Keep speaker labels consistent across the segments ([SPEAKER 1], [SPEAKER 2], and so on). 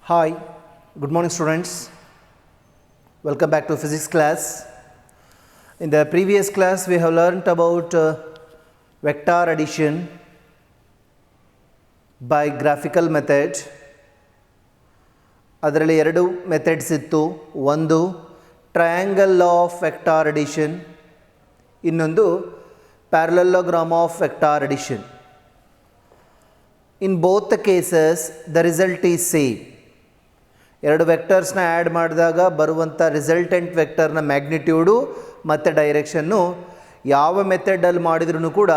[SPEAKER 1] Hi, good morning students. Welcome back to physics class. In the previous class we have learnt about vector addition by graphical method. ಅದರಲ್ಲಿ ಎರಡು methods ಇತ್ತು. ಒಂದು triangle of vector addition, ಇನ್ನೊಂದು parallelogram of vector addition. In both the cases the result is same. ಎರಡು ವೆಕ್ಟರ್ಸ್ನ add ಮಾಡಿದಾಗ ಬರುವಂಥ resultant ವೆಕ್ಟರ್ನ magnitude ಮತ್ತು ಡೈರೆಕ್ಷನ್ನು ಯಾವ ಮೆಥಡಲ್ಲಿ ಮಾಡಿದ್ರೂ ಕೂಡ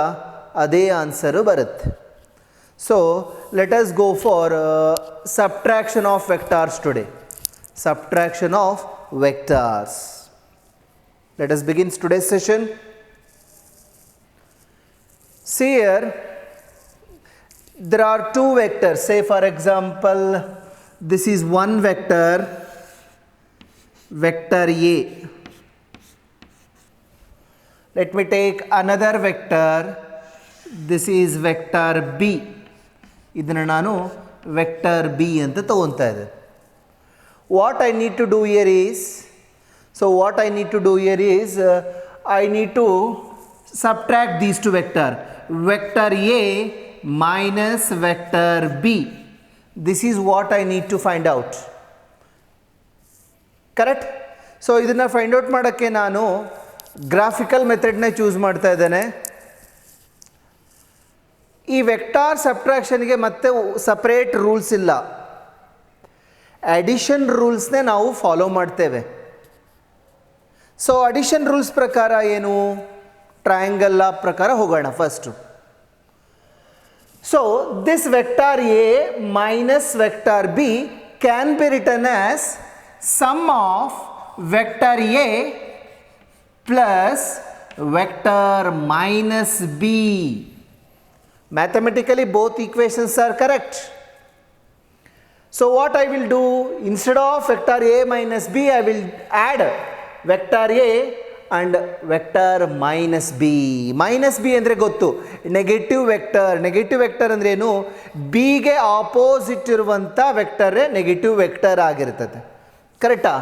[SPEAKER 1] ಅದೇ ಆನ್ಸರು ಬರುತ್ತೆ. So let us go for subtraction of vectors today. Subtraction of vectors. Let us begin today's session. See here, there are two vectors. Say for example, this is one vector, vector A. Let me take another vector. This is vector B. ಇದನ್ನು ನಾನು vector B ಅಂತ ತಗೊತಾ ಇದ್ದೆ. What I need to do here is, I need to subtract these two vector. Vector A minus vector B. This is what I need to find out. Correct? So ಇದನ್ನು find out ಮಾಡೋಕ್ಕೆ ನಾನು graphical ಮೆಥಡ್ನೇ choose ಮಾಡ್ತಾ ಇದ್ದೇನೆ. ಈ vector ಸಬ್ಟ್ರಾಕ್ಷನ್ಗೆ ಮತ್ತೆ separate rules ಇಲ್ಲ, addition ರೂಲ್ಸ್ನೇ ನಾವು follow ಮಾಡ್ತೇವೆ. ಸೊ ಅಡಿಷನ್ ರೂಲ್ಸ್ ಪ್ರಕಾರ ಏನು? ಟ್ರಯಾಂಗಲ್ ಲಾ ಪ್ರಕಾರ ಹೋಗೋಣ first. So this vector A minus vector B can be written as sum of vector A plus vector minus B. Mathematically both equations are correct. So what I will do, instead of vector a minus b, I will add vector a and vector minus b. Minus b ಅಂದರೆ ಗೊತ್ತು, negative vector. Negative vector ಅಂದ್ರೆ ಏನು? ಬಿಗೆ opposite ಇರುವಂಥ ವೆಕ್ಟರೇ negative vector ಆಗಿರ್ತದೆ. ಕರೆಕ್ಟಾ?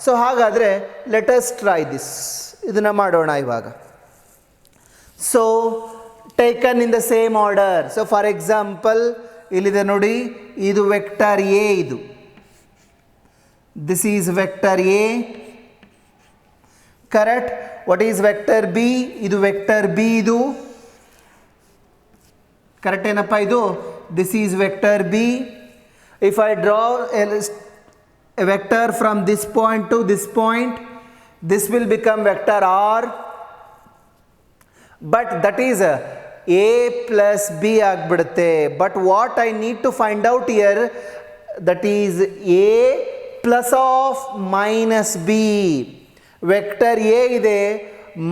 [SPEAKER 1] So ಹಾಗಾದರೆ let us try this. ಇದನ್ನು ಮಾಡೋಣ ಇವಾಗ. So taken in the same order. So for example, ಇಲ್ಲಿದೆ ನೋಡಿ, ಇದು ವೆಕ್ಟರ್ ಎ, ಇದು this is vector A. Correct? What is vector B? ಇದು ವೆಕ್ಟರ್ ಬಿ, ಇದು ಕರೆಕ್ಟ್ ಏನಪ್ಪ? ಇದು this is vector B. If I draw a vector from this point to this point, this will become vector R. But that is A plus B ಆಗಿಬಿಡುತ್ತೆ. But what I need to find out here, that is A plus of minus B. Vector A ಇದೆ,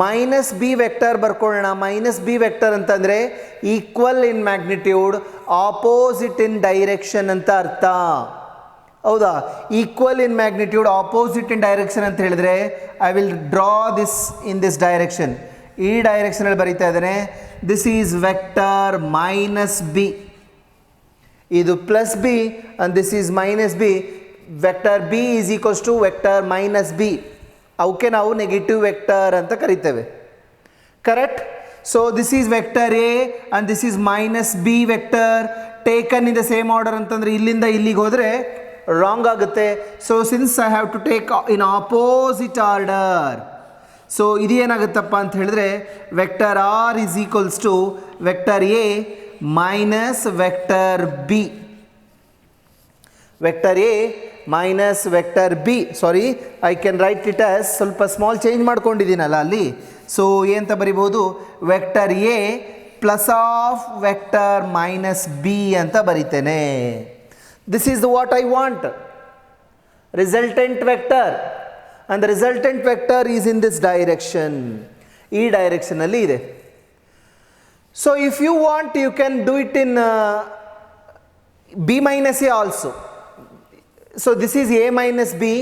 [SPEAKER 1] minus B vector ಬರ್ಕೊಳ್ಳೋಣ. Minus B vector ಅಂತಂದರೆ equal in magnitude, opposite in direction ಅಂತ ಅರ್ಥ. ಹೌದಾ? Equal in magnitude, opposite in direction ಅಂತ ಹೇಳಿದ್ರೆ I will draw this in this direction. ಈ ಡೈರೆಕ್ಷನಲ್ಲಿ ಬರೀತಾ ಇದ್ದೇನೆ. This is vector minus B. ಇದು plus B and this is minus B. Vector B is equals to vector minus B. ಅವಕ್ಕೆ ನಾವು negative vector ಅಂತ ಕರಿತೇವೆ. Correct? So this is vector A and this is minus B vector taken in the same order ಅಂತಂದರೆ ಇಲ್ಲಿಂದ ಇಲ್ಲಿಗೆ ಹೋದರೆ wrong ಆಗುತ್ತೆ. So since I have to take in opposite order, so ಇದು ಏನಾಗುತ್ತಪ್ಪ ಅಂತ ಹೇಳಿದ್ರೆ vector R is equals to vector A minus vector B. Vector A minus vector B. Sorry, I can write it as, ಸ್ವಲ್ಪ small change ಮಾಡ್ಕೊಂಡಿದ್ದೀನಲ್ಲ ಅಲ್ಲಿ. So ಏನಂತ ಬರಿಬೋದು? Vector A plus of vector minus B ಅಂತ ಬರಿತೇನೆ. This is what I want, resultant vector. and the resultant vector is in this direction. ಈ ಡೈರೆಕ್ಷನಲ್ಲಿ ಇದೆ. So if you want you can do it in B minus A also. So this is A minus B.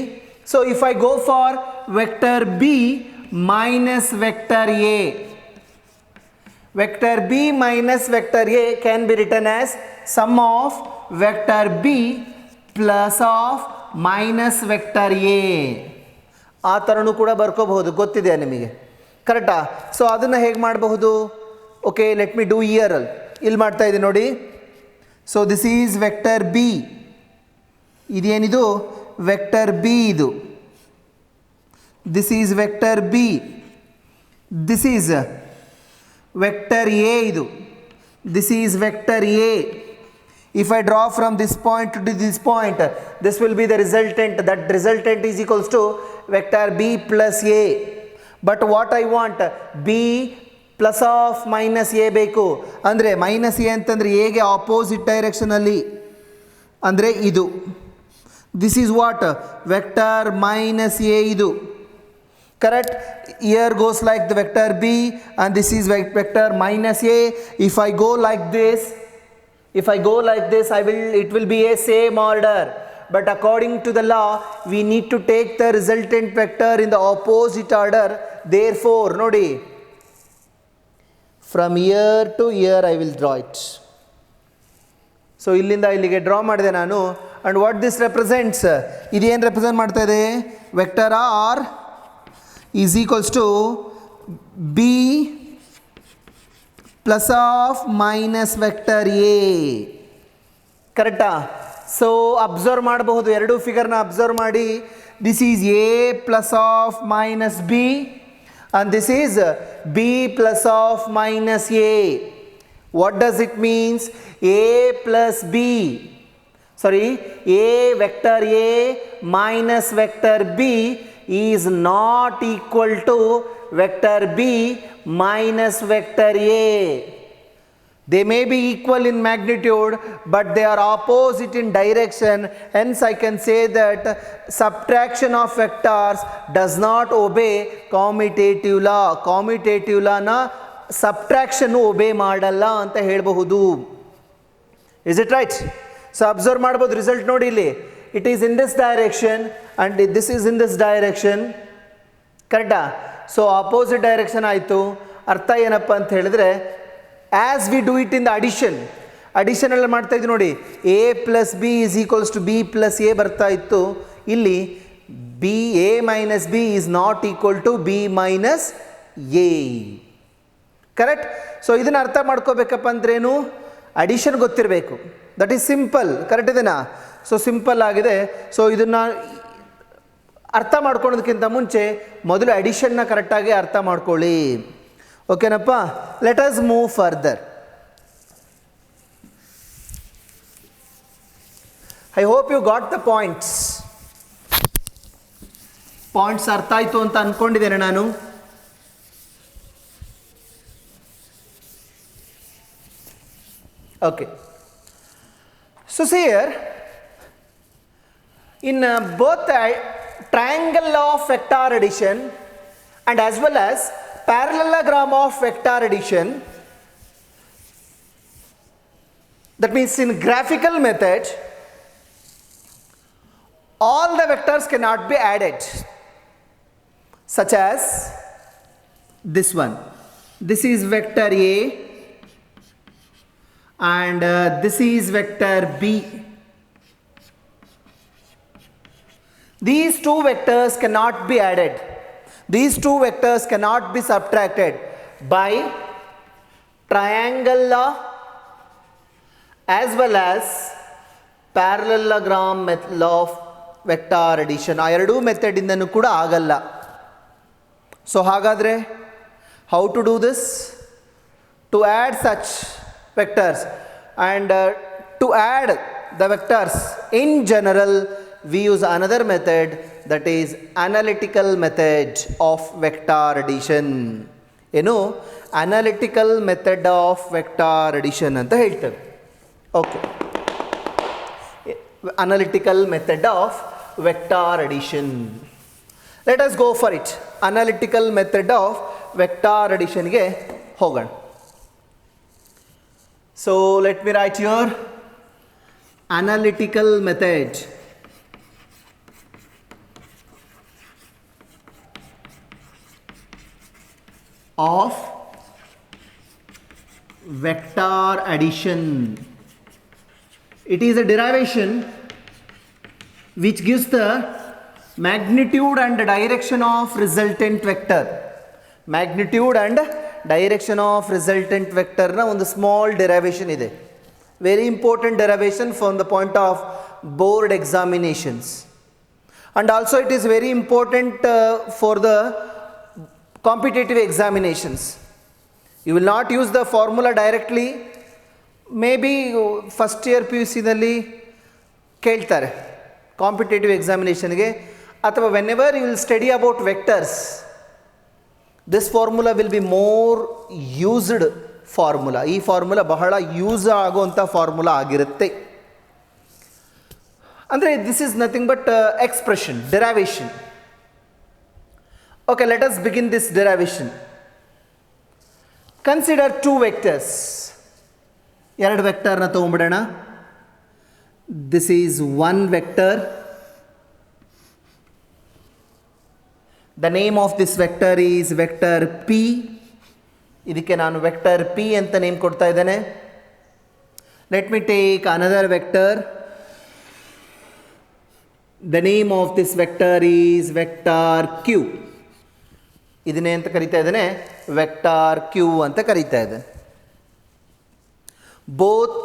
[SPEAKER 1] So if I go for vector B minus vector A, vector B minus vector A can be written as sum of vector B plus of minus vector A, ಆ ಥರನೂ ಕೂಡ ಬರ್ಕೋಬಹುದು, ಗೊತ್ತಿದೆ ನಿಮಗೆ, ಕರೆಕ್ಟಾ? So ಅದನ್ನು ಹೇಗೆ ಮಾಡಬಹುದು? Okay, let me do ಇಯರಲ್ಲಿ. ಇಲ್ಲಿ ಮಾಡ್ತಾ ಇದ್ದೀನಿ ನೋಡಿ. So this is vector B, ಇದೇನಿದು ವೆಕ್ಟರ್ ಬಿ, ಇದು this is vector B, this is vector A, ಇದು this is vector A. If I draw from this point to this point, this will be the resultant. That resultant is equals to vector b plus a. But what I want, b plus of minus a ಬೇಕು. ಅಂದರೆ minus A ಅಂತಂದರೆ ಎಗೆ opposite ಡೈರೆಕ್ಷನಲ್ಲಿ, ಅಂದರೆ ಇದು. This is what vector minus A, ಇದು correct. Here goes like the vector b and this is vector minus a. If I go like this, it will be a same order, but according to the law we need to take the resultant vector in the opposite order. Therefore nodi, from here to here I will draw it. So illinda illige draw ಮಾಡಿದೆ ನಾನು. and what this represents, ಇದೇನು represent ಮಾಡ್ತಾ ಇದೆ? vector r is equals to b plus of minus vector A, ಕರೆಕ್ಟಾ? So observe ಮಾಡಬಹುದು, ಎರಡು ಫಿಗರ್ನ observe ಮಾಡಿ. This is A plus of minus B and this is b plus of minus a. What does it means? a plus b, sorry, a vector a minus vector b is not equal to vector b minus vector a. They may be equal in magnitude, but they are opposite in direction. Hence I can say that subtraction of vectors does not obey commutative law. Commutative law na subtraction obey ಮಾಡಲ್ಲ ಅಂತ ಹೇಳಬಹುದು. Is it right? So observe ಮಾಡಬಹುದು, result ನೋಡಿ ಇಲ್ಲಿ. It is in this direction and this is in this direction, ಕರೆಕ್ಟಾ? So opposite direction ಆಯಿತು. ಅರ್ಥ ಏನಪ್ಪ ಅಂತ ಹೇಳಿದ್ರೆ, as we do it in the ಅಡಿಷನಲ್ಲಿ ಮಾಡ್ತಾ ಇದ್ವಿ ನೋಡಿ, A plus B is equals to B plus A ಬರ್ತಾ ಇತ್ತು. ಇಲ್ಲಿ B A minus B is not equal to B minus A, correct? So ಇದನ್ನು ಅರ್ಥ ಮಾಡ್ಕೋಬೇಕಪ್ಪ ಅಂದ್ರೇನು? ಅಡಿಷನ್ ಗೊತ್ತಿರಬೇಕು. ದಟ್ ಈಸ್ ಸಿಂಪಲ್, ಕರೆಕ್ಟ್ ಇದೆನಾ? ಸೊ ಸಿಂಪಲ್ ಆಗಿದೆ. ಸೊ ಇದನ್ನು ಅರ್ಥ ಮಾಡ್ಕೊಳ್ಳೋದಕ್ಕಿಂತ ಮುಂಚೆ ಮೊದಲು ಅಡಿಷನ್ನ ಕರೆಕ್ಟಾಗಿ ಅರ್ಥ ಮಾಡ್ಕೊಳ್ಳಿ, ಓಕೆನಪ್ಪ? Let us move further. I hope you got the points ಅರ್ಥ ಆಯಿತು ಅಂತ ಅಂದ್ಕೊಂಡಿದ್ದೇನೆ ನಾನು. Okay, so see here, in both triangle of vector addition and as well as parallelogram of vector addition, that means in graphical method all the vectors cannot be added, such as this one. This is vector a and this is vector b. These two vectors cannot be added. These two vectors cannot be subtracted by triangle law as well as parallelogram law of vector addition. ಆ ಎರಡೂ method ಇಂದನೂ ಕೂಡ ಆಗಲ್ಲ. So ಹಾಗಾದರೆ how to do this? To add such vectors and to add the vectors in general we use another method, that is analytical method of vector addition. ಏನು? analytical method of vector addition ಅಂತ ಹೇಳ್ತೇವೆ. Okay, analytical method of vector addition. Let us go for it. analytical method of vector addition ಗೆ ಹೋಗೋಣ. So let me write here analytical method of vector addition. It is a derivation which gives the magnitude and direction of resultant vector. Magnitude and direction of resultant vector na ಒಂದು small derivation ಇದೆ. Very important derivation from the point of board examinations. And also it is very important for the competitive examinations. You will not use the formula directly. Maybe first year PUC ನಲ್ಲಿ ಕೇಳ್ತಾರೆ competitive ಎಕ್ಸಾಮಿನೇಷನ್ಗೆ, ಅಥವಾ whenever you will study about vectors, this formula will be more used formula. ಈ formula ಬಹಳ use ಆಗುವಂಥ formula ಆಗಿರುತ್ತೆ. ಅಂದರೆ this is nothing but expression, derivation. Okay, let us begin this derivation. Consider two vectors. ಎರಡು ವೆಕ್ಟರ್ನ ತೊಗೊಂಡ್ಬಿಡೋಣ. This is one vector. The name of this vector is vector P. ಇದಕ್ಕೆ ನಾನು vector P ಅಂತ name ಕೊಡ್ತಾ ಇದ್ದೇನೆ. Let me take another vector. The name of this vector is vector Q. ಇದನ್ನೇ ಅಂತ ಕರೀತಾ ಇದ್ದೇನೆ, vector Q ಅಂತ ಕರೀತಾ ಇದ್ದೇನೆ. Both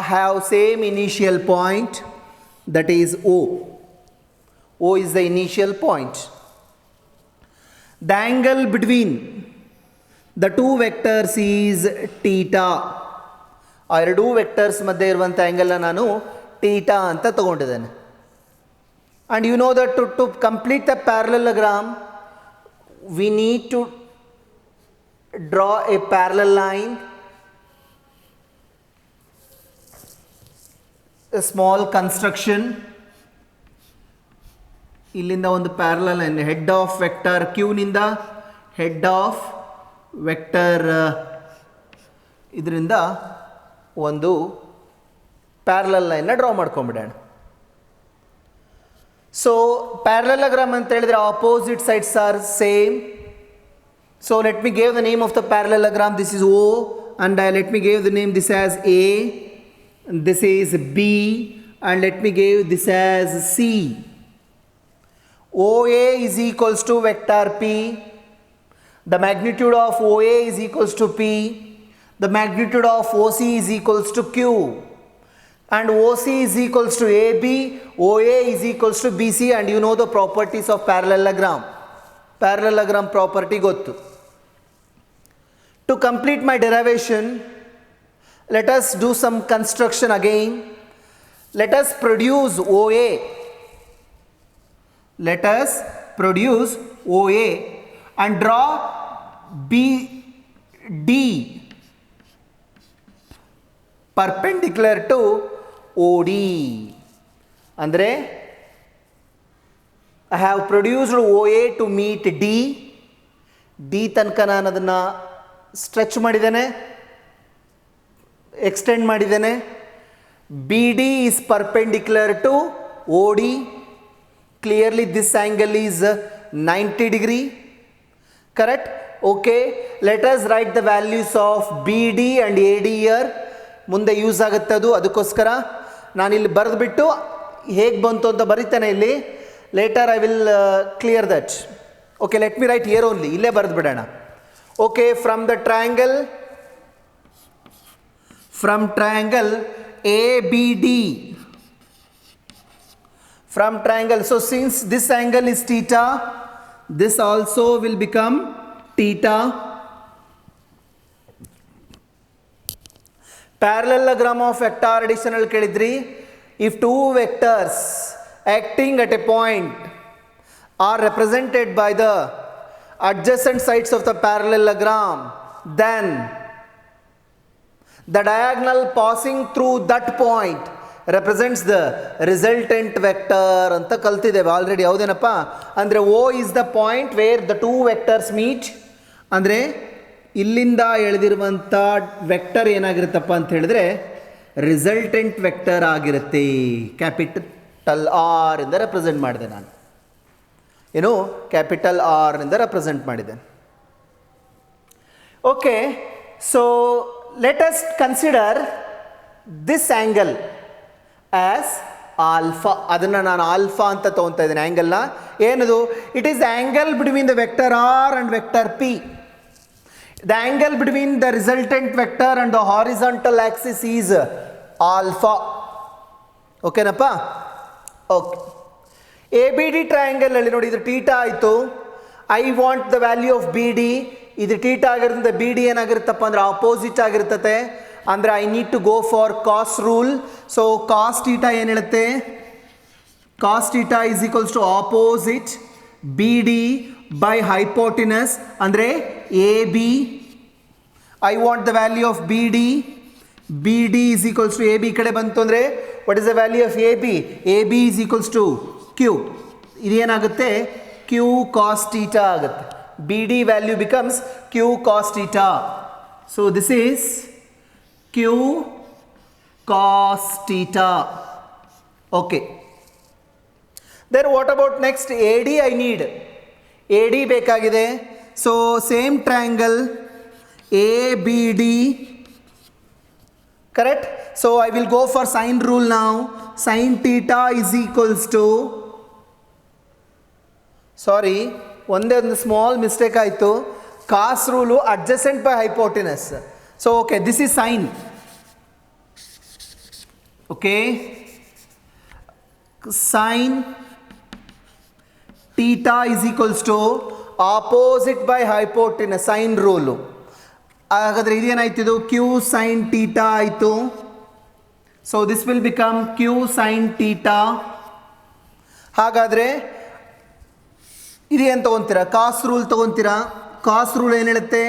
[SPEAKER 1] have same initial point, that is O. O is the initial point. The angle between the two vectors is theta. ಆ ಎರಡೂ vectors ಮಧ್ಯೆ ಇರುವಂಥ ಆ್ಯಂಗಲ್ನ ನಾನು theta ಅಂತ ತಗೊಂಡಿದ್ದೇನೆ. And you know that to complete the parallelogram, we need to draw a parallel line, a small construction. ಇಲ್ಲಿಂದ ಒಂದು parallel line, head of vector Q ನಿಂದ ಹೆಡ್ ಆಫ್ ವೆಕ್ಟರ್ ಇದರಿಂದ ಒಂದು ಪ್ಯಾರಲಲ್ ಲೈನ್ನ ಡ್ರಾ ಮಾಡ್ಕೊಂಬಿಡೋಣ. ಸೊ ಪ್ಯಾರಲೋಗ್ರಾಮ್ ಅಂತ ಹೇಳಿದ್ರೆ opposite sides are same. So let me give the name of the parallelogram. This is O, and let me give the name this as A. This is B, and let me give this as C. OA is equals to vector P. The magnitude of OA is equals to P. The magnitude of OC is equals to Q. And OC is equals to AB. OA is equals to BC. And you know the properties of parallelogram. Parallelogram property gottu. To complete my derivation, let us do some construction again. Let us produce OA. Let us produce OA and draw BD perpendicular to OD. Andre I have produced OA to meet D. D ತನಕ ನಾನು ಅದನ್ನು stretch ಮಾಡಿದ್ದೇನೆ, extend ಮಾಡಿದ್ದೇನೆ. BD is perpendicular to OD. Clearly this angle is 90 degree. Correct? Okay. Let us write the values of BD and AD here. ಮುಂದೆ use ಆಗುತ್ತೆ ಅದು. ಅದಕ್ಕೋಸ್ಕರ ನಾನಿಲ್ಲಿ ಬರೆದುಬಿಟ್ಟು ಹೇಗೆ ಬಂತು ಅಂತ ಬರೀತೇನೆ ಇಲ್ಲಿ. Later I will clear that. Okay, let me write here only. ಇಲ್ಲೇ ಬರೆದು ಬಿಡೋಣ. Okay, from triangle ABD. From triangle, so since this angle is theta, this also will become theta. Parallelogram of vector addition al kelidri, if two vectors acting at a point are represented by the adjacent sides of the parallelogram, then the diagonal passing through that point represents the resultant vector ಅಂತ ಕಲ್ತಿದ್ದೇವೆ already. ಹೌದೇನಪ್ಪ? ಅಂದರೆ O is the point where the two vectors meet. ಅಂದರೆ ಇಲ್ಲಿಂದ ಎಳೆದಿರುವಂಥ vector ಏನಾಗಿರುತ್ತಪ್ಪ ಅಂತ ಹೇಳಿದ್ರೆ resultant vector ಆಗಿರುತ್ತೆ. Capital R ಇಂದ ರೆಪ್ರೆಸೆಂಟ್ ಮಾಡಿದೆ ನಾನು. ಏನು? ಕ್ಯಾಪಿಟಲ್ R ಇಂದ ರೆಪ್ರೆಸೆಂಟ್ ಮಾಡಿದೆ. Okay, so let us consider this angle as alpha. ಅದನ್ನು ನಾನು ಆಲ್ಫಾ ಅಂತ ತೊಗೊತಾ ಇದ್ದೀನಿ ಆ್ಯಂಗಲ್ನ. ಏನದು? It is the angle between the vector R and vector P. The angle between the resultant vector and the horizontal axis is alpha. ಓಕೆನಪ್ಪ? Okay. A B D ಟ್ರಯಾಂಗಲಲ್ಲಿ ನೋಡಿ, ಇದು ಟೀಟಾ ಆಯಿತು. I want the value of B D. ಇದು theta ಆಗಿರೋದ್ರಿಂದ B D ಏನಾಗಿರುತ್ತಪ್ಪ ಅಂದರೆ opposite ಆಗಿರ್ತತೆ. ಅಂದರೆ I need to go for cos rule. So cos theta ಏನು ಹೇಳುತ್ತೆ? Cos theta is equals to opposite B D by hypotenuse. ಅಂದರೆ A B. I want the value of B D. B D is equals to A B. ಈ ಕಡೆ ಬಂತು ಅಂದರೆ what is the value of A B? A B is equals to Q. ಇದೇನಾಗುತ್ತೆ? Q cos theta ಆಗುತ್ತೆ. B D value becomes Q cos theta. So this is Q cos theta. Okay. Then what about next? AD I need. AD ಬೇಕಾಗಿದೆ. So same triangle ABD. Correct? So I will go for sine rule now. Sin theta is equals to, sorry, ಒಂದೇ ಒಂದು small mistake ಆಯಿತು. Cos rule adjacent by hypotenuse. So okay, this is sine. Okay, sine theta is equals to opposite by hypotenuse. Sine rule. ಹಾಗಾದರೆ ಇದೇನಾಯ್ತು? Q sin theta ಆಯಿತು. So this will become Q sin theta. ಹಾಗಾದರೆ ಇದೇನು ತೊಗೊತೀರಾ? ಕಾಸ್ rule ತೊಗೊತೀರಾ? ಕಾಸ್ rule ಏನು ಹೇಳುತ್ತೆ?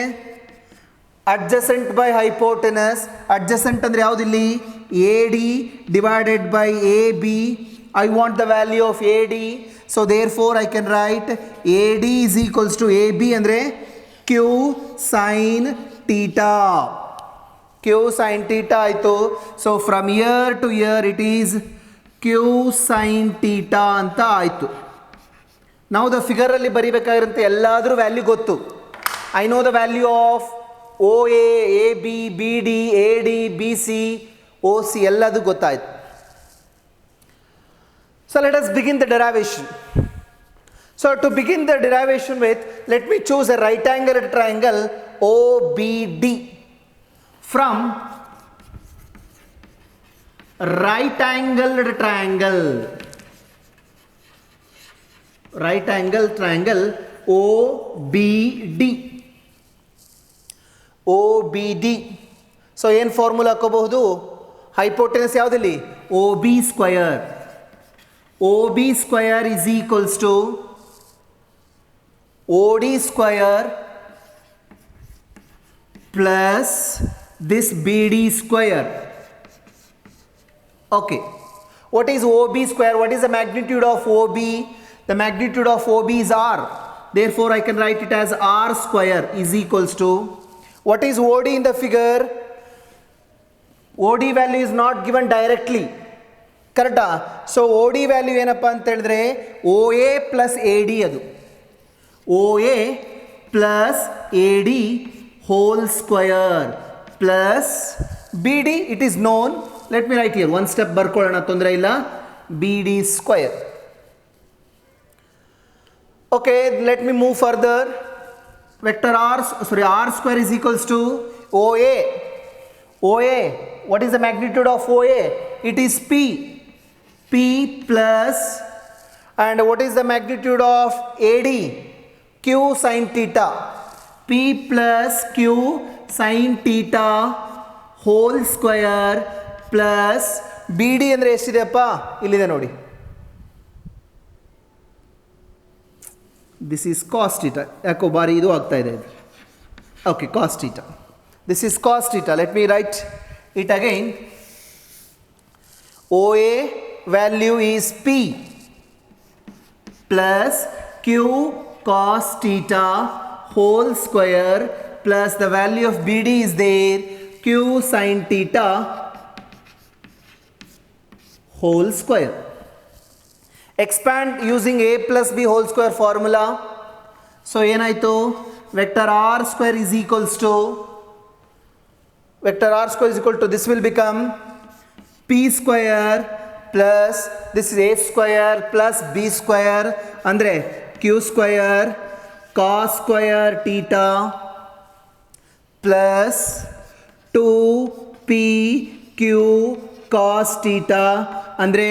[SPEAKER 1] Adjacent by hypotenuse. Adjacent ಅಂದರೆ ಯಾವುದಿಲ್ಲಿ? A D divided by A B. I want the value of A D. So therefore I can write A D is equals to A B ಅಂದರೆ Q sine theta. Q sine theta ಆಯಿತು. So from here to here it is Q sine theta ಅಂತ ಆಯಿತು. ನಾವು the ಫಿಗರಲ್ಲಿ ಬರಿಬೇಕಾಗಿರೋಂಥ ಎಲ್ಲಾದರೂ value ಗೊತ್ತು. I know the value of O A B, B D, A D, B C, O C ಎಲ್ಲದು ಗೊತ್ತಾಯಿತು. So let us begin the derivation. So to begin the derivation with, let me choose a right angled triangle OBD. From right angled triangle, right angle triangle OBD. OBD. So ಏನು formula ಹಾಕೋಬಹುದು? Hypotenuse ಯಾವುದಿಲ್ಲಿ? O B square. O B square is equals to O D square plus this B D square. Okay. What is O B square? What is the magnitude of O B? The magnitude of O B is r. Therefore I can write it as r square is equals to, what is OD in the figure? OD value is not given directly. Correct? So OD value ಏನಪ್ಪ ಅಂತ ಹೇಳಿದ್ರೆ OA plus AD ಅದು. OA plus AD whole square plus BD, it is known. Let me write here. One step ಬರ್ಕೊಳ್ಳೋಣ, ತೊಂದರೆ ಇಲ್ಲ. BD square. Okay, let me move further. Vector r square is equals to OA. OA, what is the magnitude of OA? It is P. P plus, and what is the magnitude of AD? Q sin theta. P plus Q sin theta whole square plus BD ಅಂದರೆ ಎಷ್ಟಿದೆಯಪ್ಪ? ಇಲ್ಲಿದೆ ನೋಡಿ. This is cos theta. ಯಾಕೋ ಬಾರಿ ಇದು ಆಗ್ತಾ ಇದೆ. Okay, cos theta. This is cos theta. Let me write it again. OA value is P plus Q cos theta whole square plus the value of BD is there, Q sin theta whole square. Expand using a plus b whole square formula. So ಏನಾಯಿತು? Vector r square is equals to, this will become p square plus this is A square plus B square ಅಂದರೆ Q square cos square theta plus 2pq cos theta ಅಂದರೆ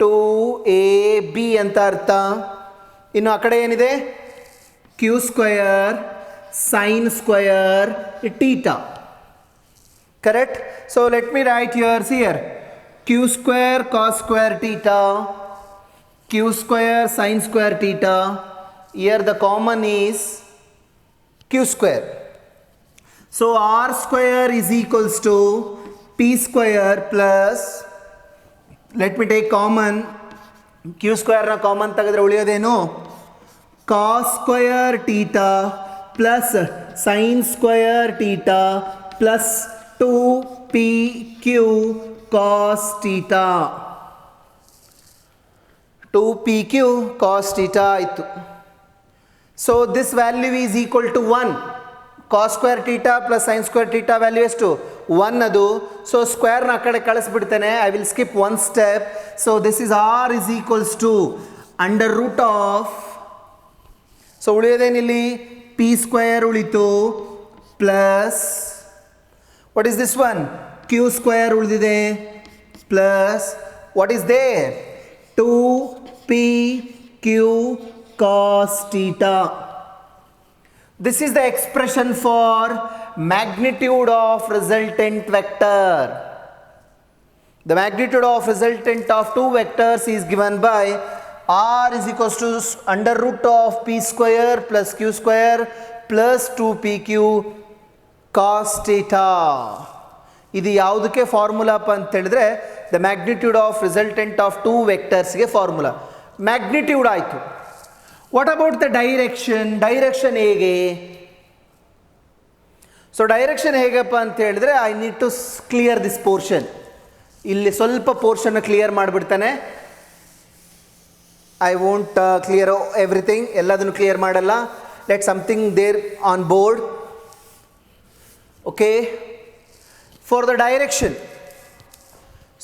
[SPEAKER 1] 2ab ಅಂತ ಅರ್ಥ. ಇನ್ನು ಆ ಕಡೆ ಏನಿದೆ Q square sine square theta. Correct? So let me write yours here. Q square cos square theta, Q square sin square theta. Here the common is Q square. So R square is equals to P square plus, let me take common, Q square na common ತೆಗೆದ್ರೆ ಉಳಿಯೋದೇನು cos square theta plus sin square theta plus 2pq cos theta. 2pq cos theta ಆಯಿತು. So this value is equal to 1. Cos square theta plus sine square theta value ಎಷ್ಟು 1 ಅದು. So ಸ್ಕ್ವೇರ್ನ ಆ ಕಡೆ ಕಳಿಸ್ಬಿಡ್ತೇನೆ. I will skip one step. So this is R is equals to under root of, so ಉಳಿಯೋದೇನಿಲ್ಲಿ P square ಉಳಿತು plus what is this one q square ಉಳಿದಿದೆ plus what is there 2pq cos theta. This is the expression for magnitude of resultant vector. The magnitude of resultant of two vectors is given by r is equals to under root of p square plus q square plus 2pq cos theta. ಇದು ಯಾವುದಕ್ಕೆ ಫಾರ್ಮುಲಾಪ್ಪ ಅಂತ ಹೇಳಿದ್ರೆ the magnitude of resultant of two ವೆಕ್ಟರ್ಸ್ಗೆ formula. Magnitude ಆಯಿತು. What about the direction? Direction ಹೇಗೆ? So direction ಹೇಗಪ್ಪ ಅಂತ ಹೇಳಿದ್ರೆ I need to clear this portion. ಇಲ್ಲಿ ಸ್ವಲ್ಪ ಪೋರ್ಷನ್ನ ಕ್ಲಿಯರ್ ಮಾಡಿಬಿಡ್ತಾನೆ. ಐ ವೋಂಟ್ ಕ್ಲಿಯರ್ ಎವ್ರಿಥಿಂಗ್, ಎಲ್ಲದನ್ನು ಕ್ಲಿಯರ್ ಮಾಡಲ್ಲ. Let something there on board. Okay, for the direction,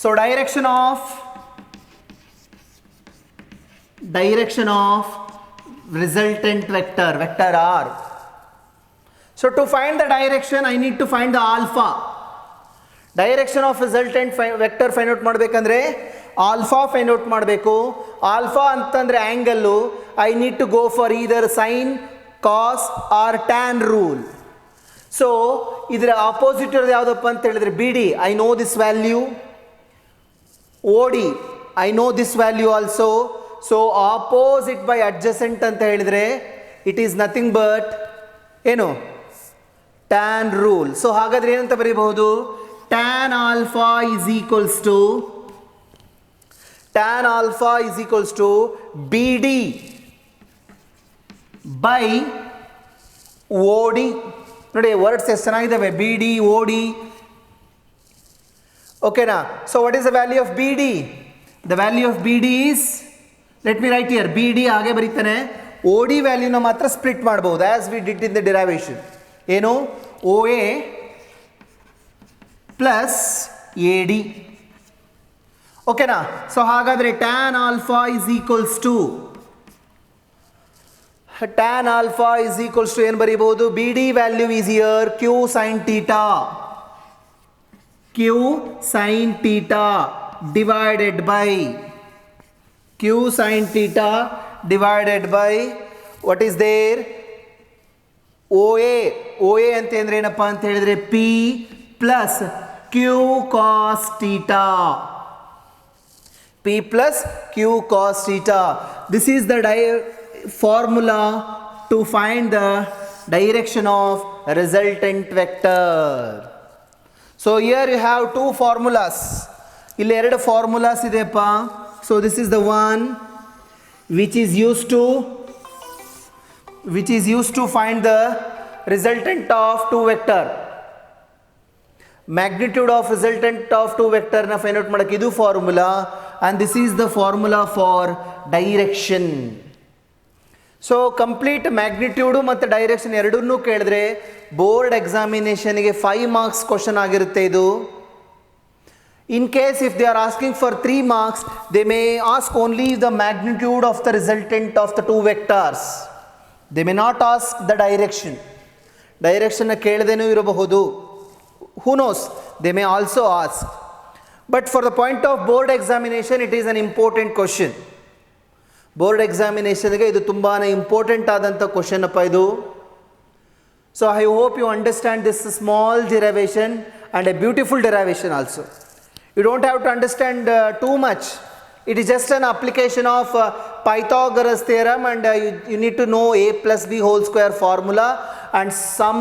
[SPEAKER 1] so direction of resultant vector r. So to find the direction I need to find the alpha. Direction of resultant vector find out ಮಾಡಬೇಕಂದ್ರೆ alpha find out ಮಾಡಬೇಕು. alpha ಅಂತಂದ್ರೆ angle. I need to go for either sine, cos or tan rule. So ಇದರ opposite ಇರೋದು ಯಾವುದಪ್ಪ ಅಂತ ಹೇಳಿದ್ರೆ B D. I know this value. O D I know this value also. So opposite by adjacent ಅಂತ ಹೇಳಿದರೆ it is nothing but ಏನು tan rule. So ಹಾಗಾದ್ರೆ ಏನಂತ ಬರೀಬಹುದು? Tan alpha is equals to B D by O D. ನೋಡಿ words ಎಷ್ಟು ಚೆನ್ನಾಗಿದ್ದಾವೆ, B D O D. ಓಕೆನಾ? So what is the value of B D? The value of B D is, let me write here, B D ಹಾಗೆ ಬರೀತಾನೆ. O D ವ್ಯಾಲ್ಯೂನ ಮಾತ್ರ split ಮಾಡಬಹುದು as we did in the derivation. ಏನು? O A plus A D. ಓಕೆನಾ? So ಹಾಗಾದರೆ tan alpha is equals to tan alpha is equals to ಏನು ಬರೀಬಹುದು? B D value is here q sin theta, q sin theta divided by what is there? OA. OA ಅಂತ ಅಂದ್ರೆ ಏನಪ್ಪ ಅಂತ ಹೇಳಿದ್ರೆ p plus q cos theta. p plus q cos theta. This is the formula to find the direction of resultant vector. So here you have two formulas. ಇಲ್ಲಿ ಎರಡು formulas ಇದೆಪ್ಪ. So this is the one which is used to find the resultant of two vector. magnitude of resultant of two vector na find out ಮಾಡಕ್ಕೆ ಇದು formula, and this is the formula for direction. So complete magnitude ಮತ್ತು direction ಎರಡನ್ನೂ ಕೇಳಿದ್ರೆ board ಎಕ್ಸಾಮಿನೇಷನ್ಗೆ 5 marks question ಆಗಿರುತ್ತೆ ಇದು. In case if they are asking for 3 marks, they may ask only the magnitude of the resultant of the two vectors. They may not ask the direction. Direction ಕೇಳದೇನೂ ಇರಬಹುದು. Who knows? They may also ask. But for the point of board examination, it is an important question. Board examination ಗೆ ಇದು ತುಂಬಾನೇ important ಆದಂತ question ಅಪ್ಪ ಇದು. So I hope you understand this small derivation and a beautiful derivation also. You don't have to understand too much. It is just an application of Pythagoras theorem, and you need to know a plus b whole square formula and some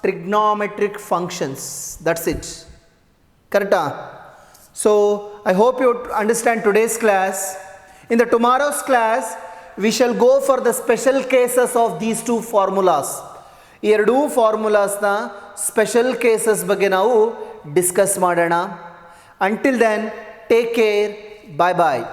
[SPEAKER 1] trigonometric functions. That's it. Correct? So I hope you understand today's class. In the tomorrow's class, we shall go for the special cases of these two formulas. ಈ ಎರಡೂ ಫಾರ್ಮುಲಾಸ್ನ special cases ಬಗ್ಗೆ ನಾವು discuss ಮಾಡೋಣ. Until then, take care. Bye bye.